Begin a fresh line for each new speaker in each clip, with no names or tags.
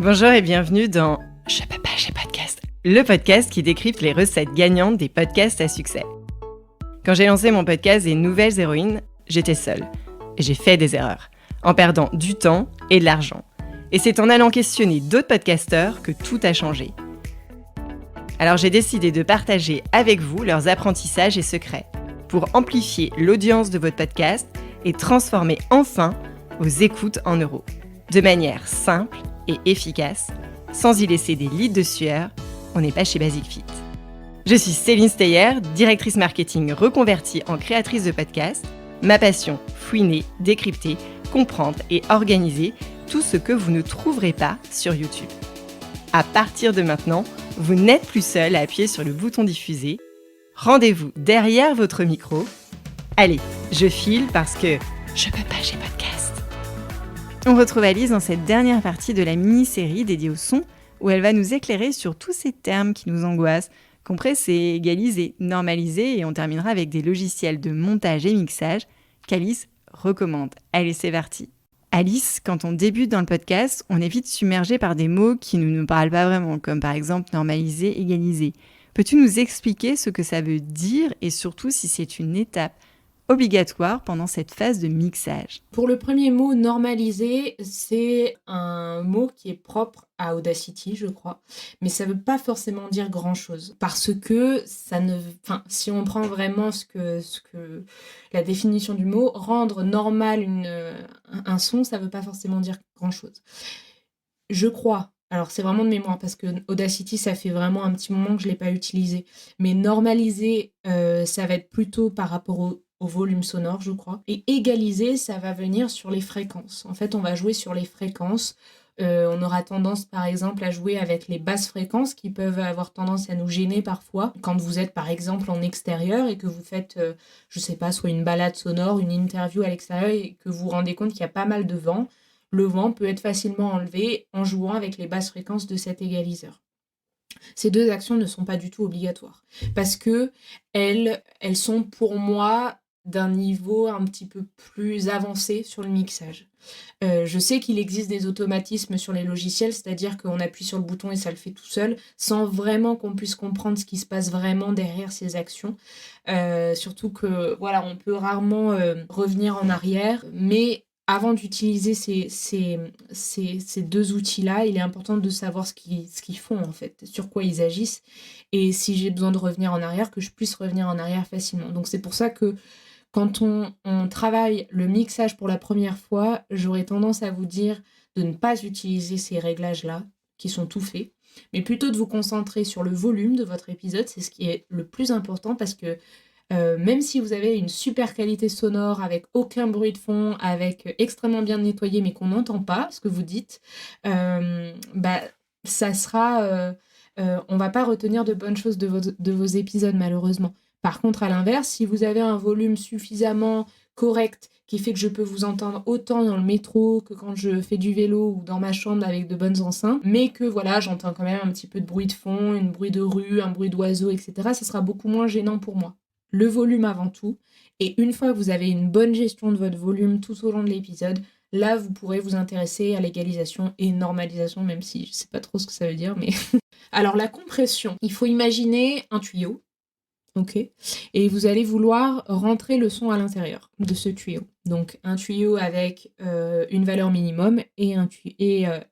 Bonjour et bienvenue dans Je peux pas, j'ai podcast, le podcast qui décrypte les recettes gagnantes des podcasts à succès. Quand j'ai lancé mon podcast des Nouvelles Héroïnes, j'étais seule. Et j'ai fait des erreurs, en perdant du temps et de l'argent. Et c'est en allant questionner d'autres podcasteurs que tout a changé. Alors j'ai décidé de partager avec vous leurs apprentissages et secrets pour amplifier l'audience de votre podcast et transformer enfin vos écoutes en euros. De manière simple et efficace, sans y laisser des litres de sueur, on n'est pas chez Basic Fit. Je suis Céline Steyer, directrice marketing reconvertie en créatrice de podcast. Ma passion, fouiner, décrypter, comprendre et organiser tout ce que vous ne trouverez pas sur YouTube. À partir de maintenant, vous n'êtes plus seul à appuyer sur le bouton diffuser. Rendez-vous derrière votre micro. Allez, je file parce que je peux pas, j'ai podcast. On retrouve Alice dans cette dernière partie de la mini-série dédiée au son, où elle va nous éclairer sur tous ces termes qui nous angoissent, compresser, égaliser, normaliser, et on terminera avec des logiciels de montage et mixage qu'Alice recommande. Allez, c'est parti. Alice, quand on débute dans le podcast, on est vite submergé par des mots qui ne nous parlent pas vraiment, comme par exemple normaliser, égaliser. Peux-tu nous expliquer ce que ça veut dire et surtout si c'est une étape obligatoire pendant cette phase de mixage?
Pour le premier mot, normaliser, c'est un mot qui est propre à Audacity, je crois. Mais ça ne veut pas forcément dire grand-chose. Parce que si on prend vraiment la définition du mot, rendre normal un son, ça ne veut pas forcément dire grand-chose. Je crois. Alors, c'est vraiment de mémoire, parce que Audacity, ça fait vraiment un petit moment que je ne l'ai pas utilisé. Mais normaliser, ça va être plutôt par rapport au volume sonore, je crois. Et égaliser, ça va venir sur les fréquences. En fait, on va jouer sur les fréquences. On aura tendance, par exemple, à jouer avec les basses fréquences qui peuvent avoir tendance à nous gêner parfois. Quand vous êtes, par exemple, en extérieur et que vous faites, je sais pas, soit une balade sonore, une interview à l'extérieur et que vous vous rendez compte qu'il y a pas mal de vent, le vent peut être facilement enlevé en jouant avec les basses fréquences de cet égaliseur. Ces deux actions ne sont pas du tout obligatoires parce que elles sont pour moi d'un niveau un petit peu plus avancé sur le mixage. Je sais qu'il existe des automatismes sur les logiciels, c'est-à-dire qu'on appuie sur le bouton et ça le fait tout seul, sans vraiment qu'on puisse comprendre ce qui se passe vraiment derrière ces actions. Surtout que, voilà, on peut rarement revenir en arrière, mais avant d'utiliser ces deux outils-là, il est important de savoir ce qu'ils font, en fait, sur quoi ils agissent, et si j'ai besoin de revenir en arrière, que je puisse revenir en arrière facilement. Donc c'est pour ça que quand on travaille le mixage pour la première fois, j'aurais tendance à vous dire de ne pas utiliser ces réglages-là, qui sont tout faits, mais plutôt de vous concentrer sur le volume de votre épisode. C'est ce qui est le plus important, parce que même si vous avez une super qualité sonore, avec aucun bruit de fond, avec extrêmement bien nettoyé, mais qu'on n'entend pas ce que vous dites, ça sera... on va pas retenir de bonnes choses de vos épisodes, malheureusement. Par contre, à l'inverse, si vous avez un volume suffisamment correct qui fait que je peux vous entendre autant dans le métro que quand je fais du vélo ou dans ma chambre avec de bonnes enceintes, mais que voilà, j'entends quand même un petit peu de bruit de fond, un bruit de rue, un bruit d'oiseau, etc., ça sera beaucoup moins gênant pour moi. Le volume avant tout, et une fois que vous avez une bonne gestion de votre volume tout au long de l'épisode, là, vous pourrez vous intéresser à l'égalisation et normalisation, même si je sais pas trop ce que ça veut dire, mais... Alors, la compression, il faut imaginer un tuyau. Ok. Et vous allez vouloir rentrer le son à l'intérieur de ce tuyau. Donc un tuyau avec une valeur minimum et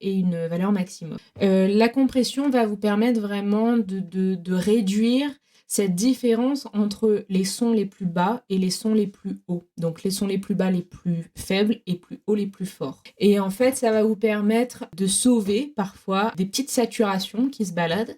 une valeur maximum. La compression va vous permettre vraiment de réduire cette différence entre les sons les plus bas et les sons les plus hauts. Donc les sons les plus bas les plus faibles et plus hauts les plus forts. Et en fait, ça va vous permettre de sauver parfois des petites saturations qui se baladent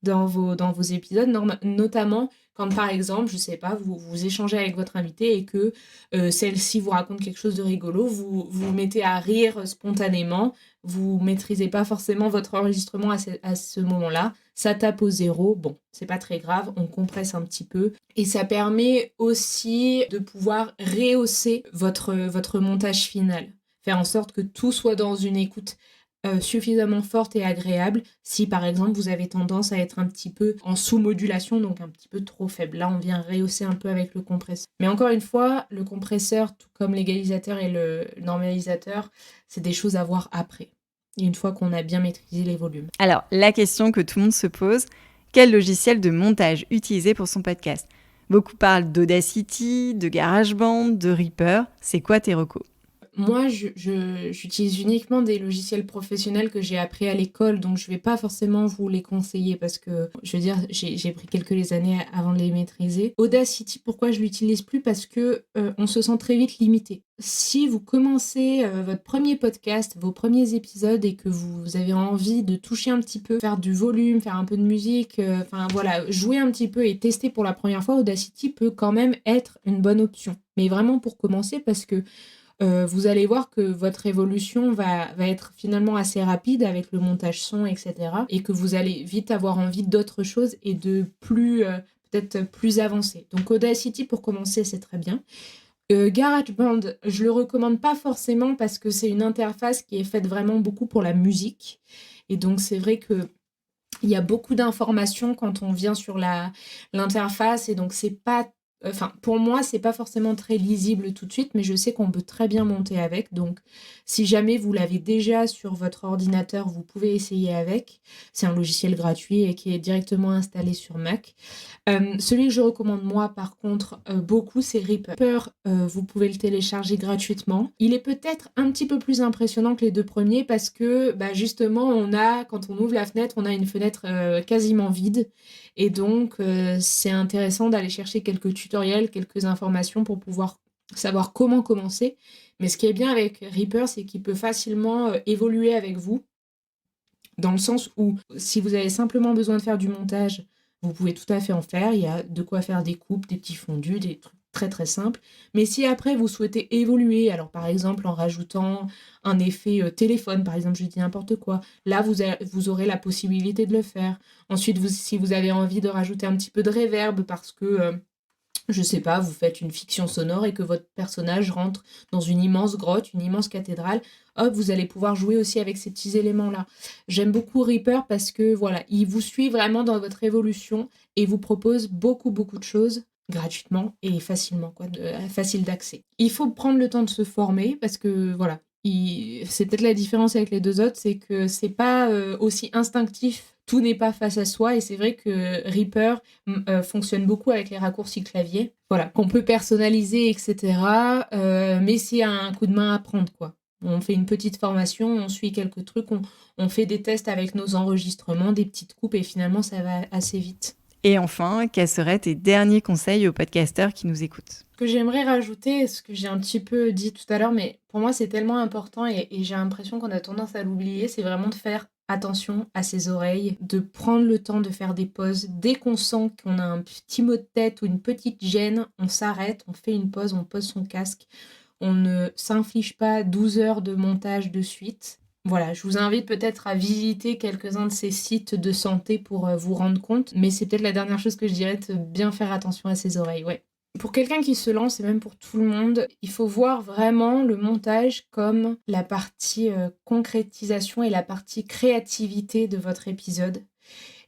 dans vos épisodes, notamment quand, par exemple, je sais pas, vous échangez avec votre invité et que celle-ci vous raconte quelque chose de rigolo, vous vous mettez à rire spontanément, vous maîtrisez pas forcément votre enregistrement à ce moment-là, ça tape au zéro, bon, c'est pas très grave, on compresse un petit peu, et ça permet aussi de pouvoir rehausser votre montage final, faire en sorte que tout soit dans une écoute suffisamment forte et agréable si par exemple vous avez tendance à être un petit peu en sous-modulation, donc un petit peu trop faible. Là on vient rehausser un peu avec le compresseur. Mais encore une fois, le compresseur, tout comme l'égalisateur et le normalisateur, c'est des choses à voir après. une fois qu'on a bien maîtrisé les volumes.
Alors, la question que tout le monde se pose, quel logiciel de montage utiliser pour son podcast ? Beaucoup parlent d'Audacity, de GarageBand, de Reaper. C'est quoi tes recos ?
Moi, j'utilise uniquement des logiciels professionnels que j'ai appris à l'école, donc je vais pas forcément vous les conseiller parce que, je veux dire, j'ai pris quelques années avant de les maîtriser. Audacity, pourquoi je l'utilise plus ? Parce que on se sent très vite limité. Si vous commencez votre premier podcast, vos premiers épisodes et que vous avez envie de toucher un petit peu, faire du volume, faire un peu de musique, jouer un petit peu et tester pour la première fois, Audacity peut quand même être une bonne option. Mais vraiment pour commencer parce que vous allez voir que votre évolution va être finalement assez rapide avec le montage son, etc. Et que vous allez vite avoir envie d'autres choses et de peut-être plus avancé. Donc Audacity pour commencer, c'est très bien. GarageBand, je le recommande pas forcément parce que c'est une interface qui est faite vraiment beaucoup pour la musique. Et donc c'est vrai que il y a beaucoup d'informations quand on vient sur l'interface et donc c'est pas pour moi, c'est pas forcément très lisible tout de suite, mais je sais qu'on peut très bien monter avec. Donc, si jamais vous l'avez déjà sur votre ordinateur, vous pouvez essayer avec. C'est un logiciel gratuit et qui est directement installé sur Mac. Celui que je recommande moi, par contre, beaucoup, c'est Reaper. Vous pouvez le télécharger gratuitement. Il est peut-être un petit peu plus impressionnant que les deux premiers parce que, justement, quand on ouvre la fenêtre, on a une fenêtre quasiment vide. Et donc, c'est intéressant d'aller chercher quelques tutoriels, quelques informations pour pouvoir savoir comment commencer. Mais ce qui est bien avec Reaper, c'est qu'il peut facilement évoluer avec vous, dans le sens où si vous avez simplement besoin de faire du montage, vous pouvez tout à fait en faire. Il y a de quoi faire des coupes, des petits fondus, des trucs très très simples. Mais si après vous souhaitez évoluer, alors par exemple en rajoutant un effet téléphone, par exemple, je dis n'importe quoi, là vous aurez la possibilité de le faire. Ensuite, si vous avez envie de rajouter un petit peu de reverb parce que je sais pas, vous faites une fiction sonore et que votre personnage rentre dans une immense grotte, une immense cathédrale, hop, vous allez pouvoir jouer aussi avec ces petits éléments-là. J'aime beaucoup Reaper parce que voilà, il vous suit vraiment dans votre évolution et vous propose beaucoup de choses gratuitement et facilement, facile d'accès. Il faut prendre le temps de se former parce que voilà, c'est peut-être la différence avec les deux autres, c'est que c'est pas aussi instinctif. Tout n'est pas face à soi et c'est vrai que Reaper fonctionne beaucoup avec les raccourcis clavier, voilà, qu'on peut personnaliser, etc. Mais c'est un coup de main à prendre, quoi. On fait une petite formation, on suit quelques trucs, on fait des tests avec nos enregistrements, des petites coupes et finalement ça va assez vite.
Et enfin, quels seraient tes derniers conseils aux podcasteurs qui nous écoutent ?
Ce que j'aimerais rajouter, ce que j'ai un petit peu dit tout à l'heure, mais pour moi c'est tellement important et j'ai l'impression qu'on a tendance à l'oublier, c'est vraiment de faire attention à ses oreilles, de prendre le temps de faire des pauses. Dès qu'on sent qu'on a un petit mot de tête ou une petite gêne, on s'arrête, on fait une pause, on pose son casque. On ne s'inflige pas 12 heures de montage de suite. Voilà, je vous invite peut-être à visiter quelques-uns de ces sites de santé pour vous rendre compte. Mais c'est peut-être la dernière chose que je dirais, de bien faire attention à ses oreilles, ouais. Pour quelqu'un qui se lance, et même pour tout le monde, il faut voir vraiment le montage comme la partie concrétisation et la partie créativité de votre épisode.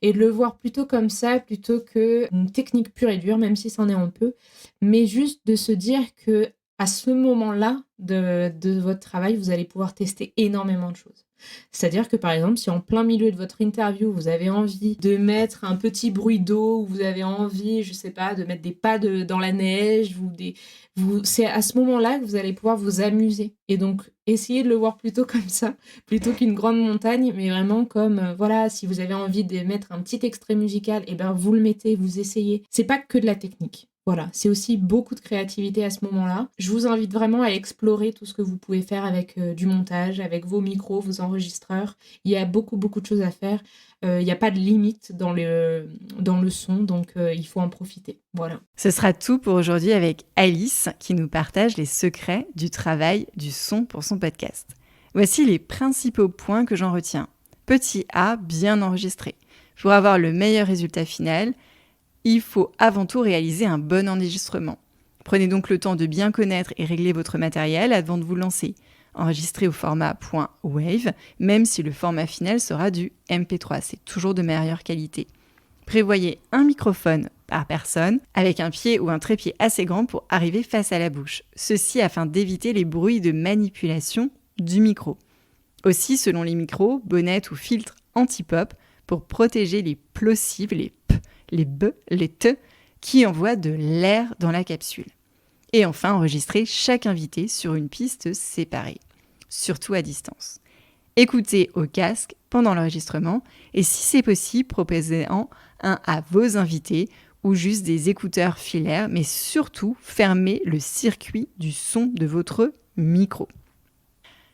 Et de le voir plutôt comme ça, plutôt qu'une technique pure et dure, même si c'en est un peu. Mais juste de se dire que à ce moment-là de votre travail, vous allez pouvoir tester énormément de choses. C'est-à-dire que par exemple, si en plein milieu de votre interview, vous avez envie de mettre un petit bruit d'eau, ou vous avez envie, je sais pas, de mettre des pas dans la neige, c'est à ce moment-là que vous allez pouvoir vous amuser. Et donc, essayez de le voir plutôt comme ça, plutôt qu'une grande montagne, mais vraiment comme, voilà, si vous avez envie de mettre un petit extrait musical, et ben vous le mettez, vous essayez. C'est pas que de la technique. Voilà, c'est aussi beaucoup de créativité à ce moment-là. Je vous invite vraiment à explorer tout ce que vous pouvez faire avec du montage, avec vos micros, vos enregistreurs. Il y a beaucoup de choses à faire. Il n'y a pas de limite dans le son, donc il faut en profiter. Voilà.
Ce sera tout pour aujourd'hui avec Alice qui nous partage les secrets du travail du son pour son podcast. Voici les principaux points que j'en retiens. Petit A, bien enregistré. Pour avoir le meilleur résultat final, il faut avant tout réaliser un bon enregistrement. Prenez donc le temps de bien connaître et régler votre matériel avant de vous lancer. Enregistrez au format .wave, même si le format final sera du MP3, c'est toujours de meilleure qualité. Prévoyez un microphone par personne, avec un pied ou un trépied assez grand pour arriver face à la bouche. Ceci afin d'éviter les bruits de manipulation du micro. Aussi, selon les micros, bonnettes ou filtres anti-pop pour protéger les plosives, les P, les B, les T, qui envoient de l'air dans la capsule. Et enfin, enregistrer chaque invité sur une piste séparée, surtout à distance. Écoutez au casque pendant l'enregistrement et si c'est possible, proposez-en un à vos invités ou juste des écouteurs filaires, mais surtout fermez le circuit du son de votre micro.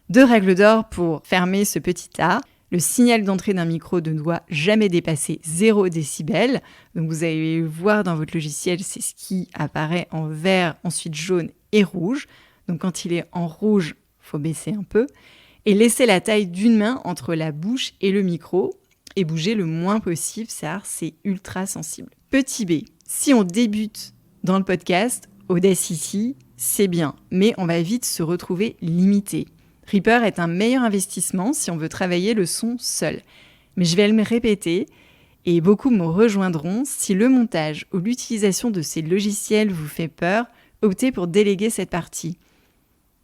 2 règles d'or pour fermer ce petit art. Le signal d'entrée d'un micro ne doit jamais dépasser 0 décibel. Donc vous allez voir dans votre logiciel, c'est ce qui apparaît en vert, ensuite jaune et rouge. Donc quand il est en rouge, il faut baisser un peu. Et laissez la taille d'une main entre la bouche et le micro et bougez le moins possible, car c'est ultra sensible. Petit B, si on débute dans le podcast, Audacity, c'est bien, mais on va vite se retrouver limité. Reaper est un meilleur investissement si on veut travailler le son seul. Mais je vais me répéter, et beaucoup me rejoindront, si le montage ou l'utilisation de ces logiciels vous fait peur, optez pour déléguer cette partie.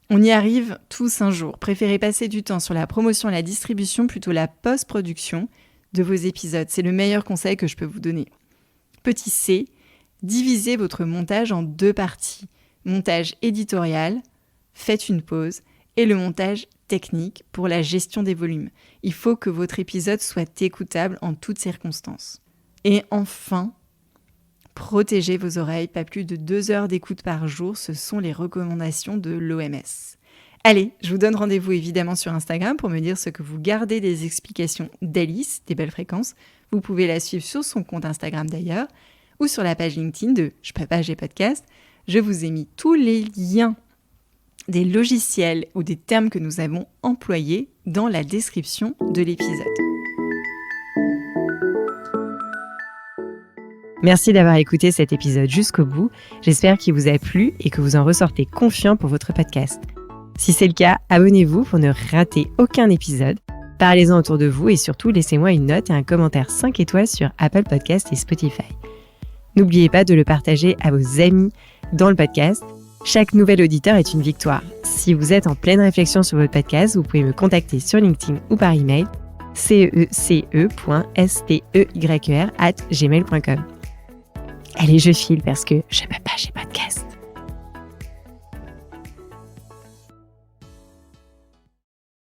On y arrive tous un jour. Préférez passer du temps sur la promotion et la distribution plutôt la post-production de vos épisodes. C'est le meilleur conseil que je peux vous donner. Petit C, divisez votre montage en 2 parties. Montage éditorial, faites une pause, et le montage technique pour la gestion des volumes. Il faut que votre épisode soit écoutable en toutes circonstances. Et enfin, protégez vos oreilles, pas plus de 2 heures d'écoute par jour, ce sont les recommandations de l'OMS. Allez, je vous donne rendez-vous évidemment sur Instagram pour me dire ce que vous gardez des explications d'Alice, des belles fréquences. Vous pouvez la suivre sur son compte Instagram d'ailleurs, ou sur la page LinkedIn de Je peux pas, j'ai podcast. Je vous ai mis tous les liens des logiciels ou des termes que nous avons employés dans la description de l'épisode. Merci d'avoir écouté cet épisode jusqu'au bout. J'espère qu'il vous a plu et que vous en ressortez confiant pour votre podcast. Si c'est le cas, abonnez-vous pour ne rater aucun épisode. Parlez-en autour de vous et surtout laissez-moi une note et un commentaire 5 étoiles sur Apple Podcasts et Spotify. N'oubliez pas de le partager à vos amis dans le podcast. Chaque nouvel auditeur est une victoire. Si vous êtes en pleine réflexion sur votre podcast, vous pouvez me contacter sur LinkedIn ou par email cece.steyr@gmail.com. Allez, je file parce que je peux pas, j'ai podcast.